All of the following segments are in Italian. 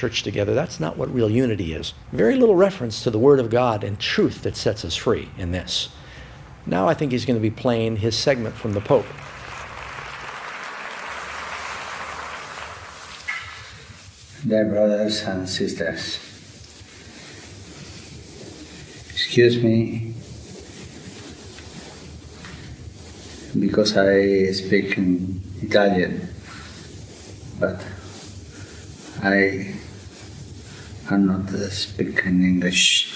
church together. That's not what real unity is. Very little reference to the Word of God and truth that sets us free in this. Now I think he's going to be playing his segment from the Pope. Dear brothers and sisters, excuse me because I speak in Italian, but I cannot speak in English.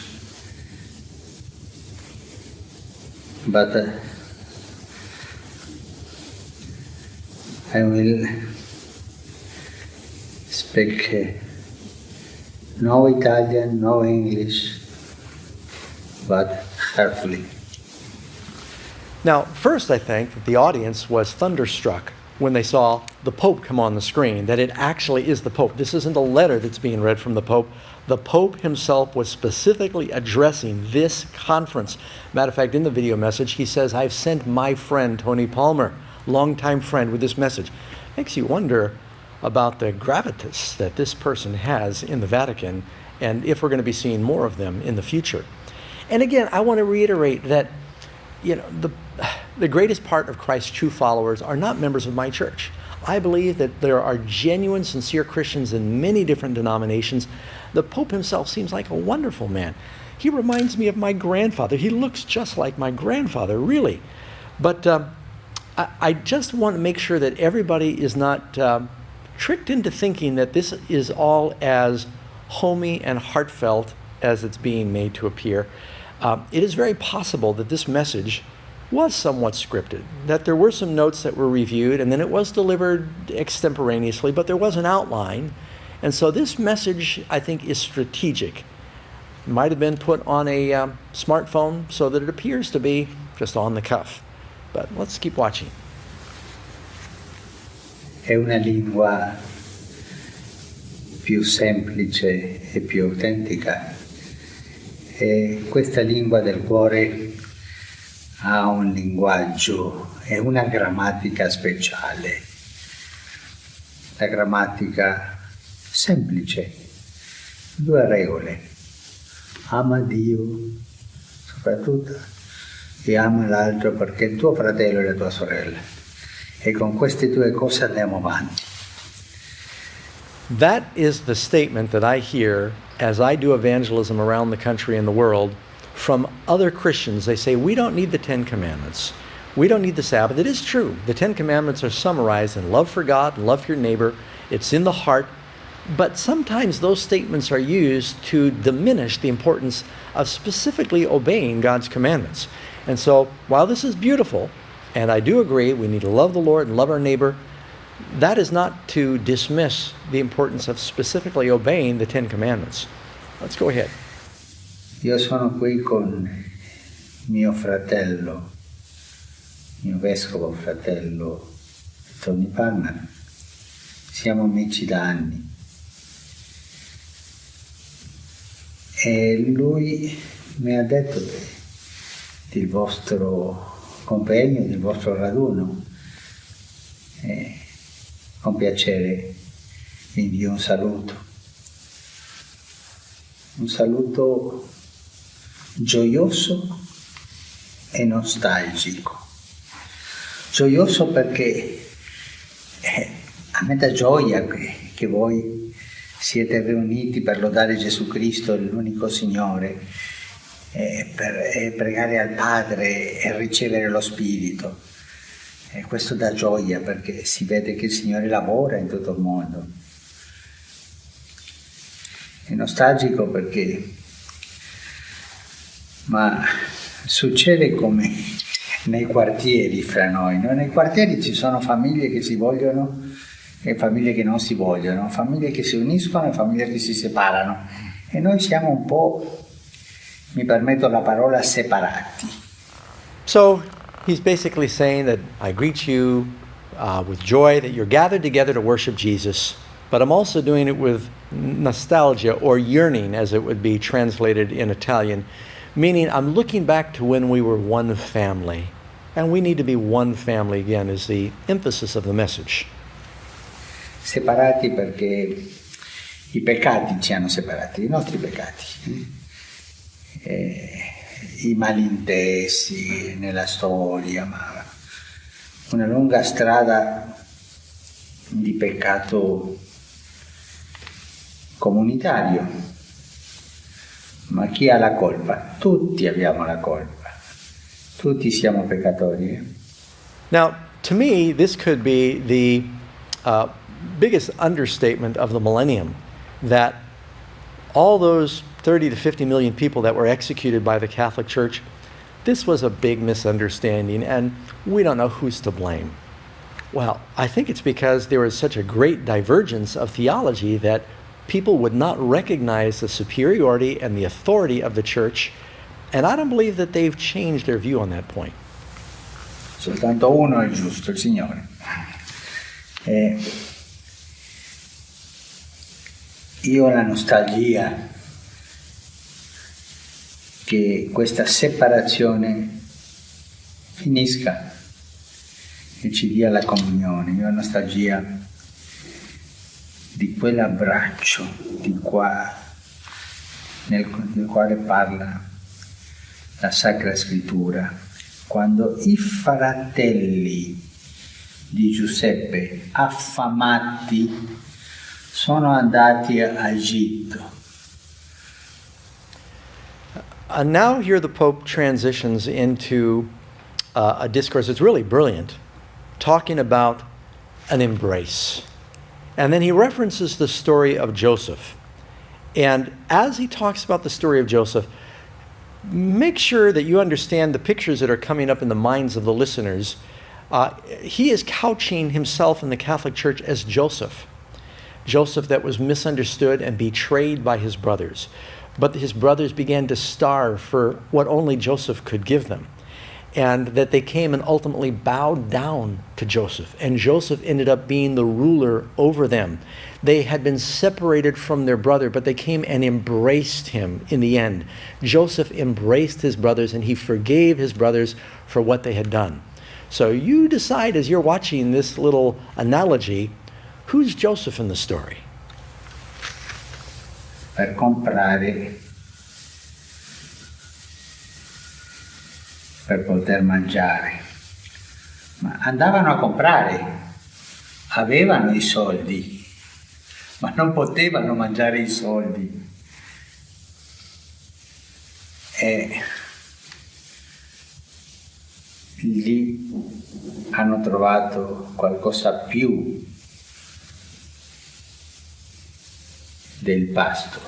But I will speak no Italian, no English, but carefully. Now, first I think that the audience was thunderstruck when they saw the Pope come on the screen, that it actually is the Pope. This isn't a letter that's being read from the Pope. The Pope himself was specifically addressing this conference. Matter of fact, in the video message, he says, "I've sent my friend, Tony Palmer, longtime friend, with this message." Makes you wonder about the gravitas that this person has in the Vatican, and if we're going to be seeing more of them in the future. And again, I want to reiterate that, the greatest part of Christ's true followers are not members of my church. I believe that there are genuine, sincere Christians in many different denominations. The Pope himself seems like a wonderful man. He reminds me of my grandfather. He looks just like my grandfather, really. But I just want to make sure that everybody is not tricked into thinking that this is all as homey and heartfelt as it's being made to appear. It is very possible that this message was somewhat scripted, that there were some notes that were reviewed, and then it was delivered extemporaneously, but there was an outline. And so this message, I think, is strategic. It might have been put on a smartphone so that it appears to be just on the cuff. But let's keep watching. È una lingua più semplice e più autentica. E questa lingua del cuore ha un linguaggio e una grammatica speciale. La grammatica semplice, 2 regole. Ama Dio soprattutto e ama l'altro perché è il tuo fratello e la tua sorella. E con queste 2 cose andiamo avanti. That is the statement that I hear as I do evangelism around the country and the world from other Christians. They say, we don't need the 10 Commandments. We don't need the Sabbath. It is true. The 10 Commandments are summarized in love for God and love for your neighbor. It's in the heart. But sometimes those statements are used to diminish the importance of specifically obeying God's commandments. And so while this is beautiful, and I do agree we need to love the Lord and love our neighbor, that is not to dismiss the importance of specifically obeying the 10 Commandments. Let's go ahead. Io sono qui con mio fratello, mio vescovo fratello Tony Palmer. Siamo amici da anni. E lui mi ha detto del vostro convegno, del vostro raduno. E con piacere vi invio un saluto gioioso e nostalgico. Gioioso perché a me dà gioia che voi siete riuniti per lodare Gesù Cristo, l'unico Signore, per pregare al Padre e ricevere lo Spirito. E questo dà gioia perché si vede che il Signore lavora in tutto il mondo. È nostalgico perché succede come nei quartieri fra noi, no? Nei quartieri ci sono famiglie che si vogliono e famiglie che non si vogliono, famiglie che si uniscono e famiglie che si separano. E noi siamo un po', mi permetto la parola, separati. So he's basically saying that I greet you with joy that you're gathered together to worship Jesus, but I'm also doing it with nostalgia, or yearning as it would be translated in Italian, meaning I'm looking back to when we were one family, and we need to be one family again is the emphasis of the message. Separati perché I peccati ci hanno separati, i nostri peccati, i malintesi nella storia, ma una lunga strada di peccato comunitario. Ma chi ha la colpa? Tutti abbiamo la colpa, tutti siamo peccatori. Now, to me, this could be the biggest understatement of the millennium, that all those 30 to 50 million people that were executed by the Catholic Church, this was a big misunderstanding, and we don't know who's to blame. Well, I think it's because there was such a great divergence of theology that people would not recognize the superiority and the authority of the Church, and I don't believe that they've changed their view on that point. Soltanto uno è giusto, il Signore. Io ho la nostalgia che questa separazione finisca e ci dia la comunione. Io ho nostalgia di quell'abbraccio nel quale parla la Sacra Scrittura, quando i fratelli di Giuseppe, affamati, sono andati a Egitto. Now here the Pope transitions into a discourse that's really brilliant, talking about an embrace. And then he references the story of Joseph. And as he talks about the story of Joseph, make sure that you understand the pictures that are coming up in the minds of the listeners. He is couching himself in the Catholic Church as Joseph. Joseph that was misunderstood and betrayed by his brothers. But his brothers began to starve for what only Joseph could give them. And that they came and ultimately bowed down to Joseph. And Joseph ended up being the ruler over them. They had been separated from their brother, but they came and embraced him in the end. Joseph embraced his brothers, and he forgave his brothers for what they had done. So you decide as you're watching this little analogy, who's Joseph in the story? Per comprare, per poter mangiare. Ma andavano a comprare, avevano i soldi, ma non potevano mangiare i soldi. E lì hanno trovato qualcosa più del pasto,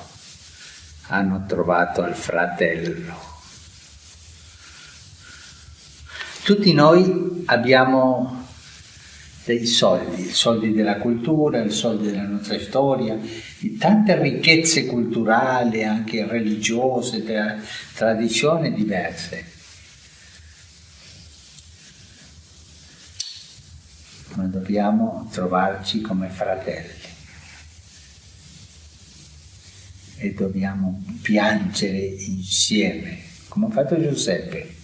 hanno trovato il fratello. Tutti noi abbiamo dei soldi, i soldi della cultura, i soldi della nostra storia, di tante ricchezze culturali, anche religiose, tradizioni diverse. Ma dobbiamo trovarci come fratelli e dobbiamo piangere insieme, come ha fatto Giuseppe.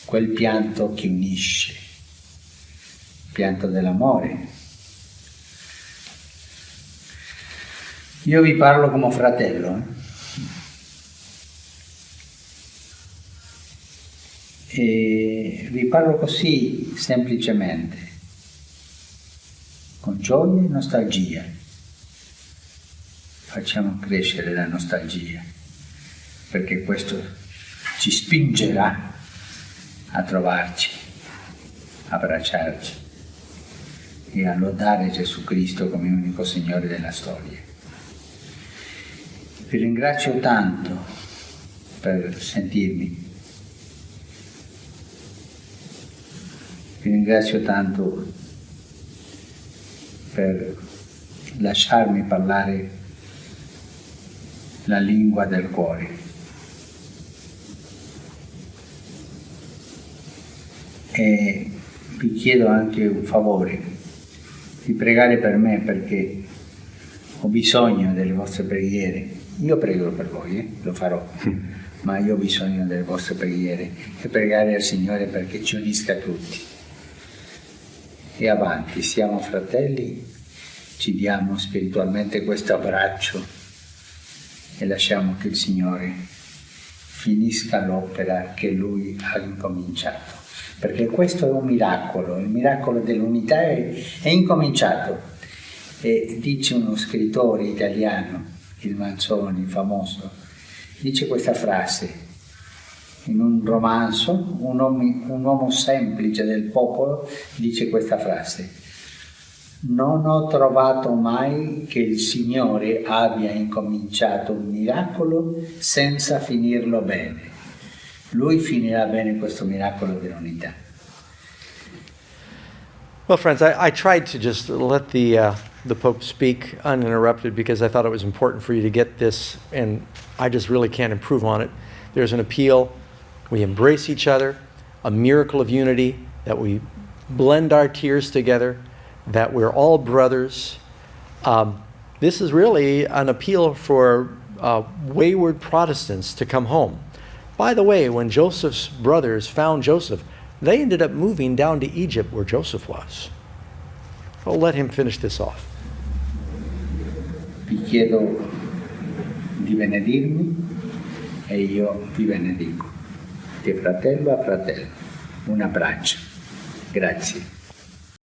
Quel pianto che unisce, il pianto dell'amore. Io vi parlo come fratello, e vi parlo così semplicemente, con gioia e nostalgia. Facciamo crescere la nostalgia, perché questo ci spingerà a trovarci, a abbracciarci e a lodare Gesù Cristo come unico Signore della storia. Vi ringrazio tanto per sentirmi, vi ringrazio tanto per lasciarmi parlare la lingua del cuore. E vi chiedo anche un favore, di pregare per me, perché ho bisogno delle vostre preghiere. Io prego per voi, lo farò, ma io ho bisogno delle vostre preghiere e pregare al Signore perché ci unisca tutti. E avanti, siamo fratelli ci diamo spiritualmente questo abbraccio e lasciamo che il Signore finisca l'opera che Lui ha incominciato. Perché questo è un miracolo, il miracolo dell'unità è incominciato. E dice uno scrittore italiano, il Manzoni, famoso, dice questa frase in un romanzo, un uomo semplice del popolo dice questa frase: non ho trovato mai che il Signore abbia incominciato un miracolo senza finirlo bene. Lui finirà bene questo miracolo dell'unità. Well, friends, I tried to just let the Pope speak uninterrupted because I thought it was important for you to get this, and I just really can't improve on it. There's an appeal. We embrace each other, a miracle of unity, that we blend our tears together, that we're all brothers. This is really an appeal for wayward Protestants to come home. By the way, when Joseph's brothers found Joseph, they ended up moving down to Egypt where Joseph was. Well, let him finish this off. Vi chiedo di benedirmi e io vi benedico. Di fratello a fratello. Un abbraccio. Grazie.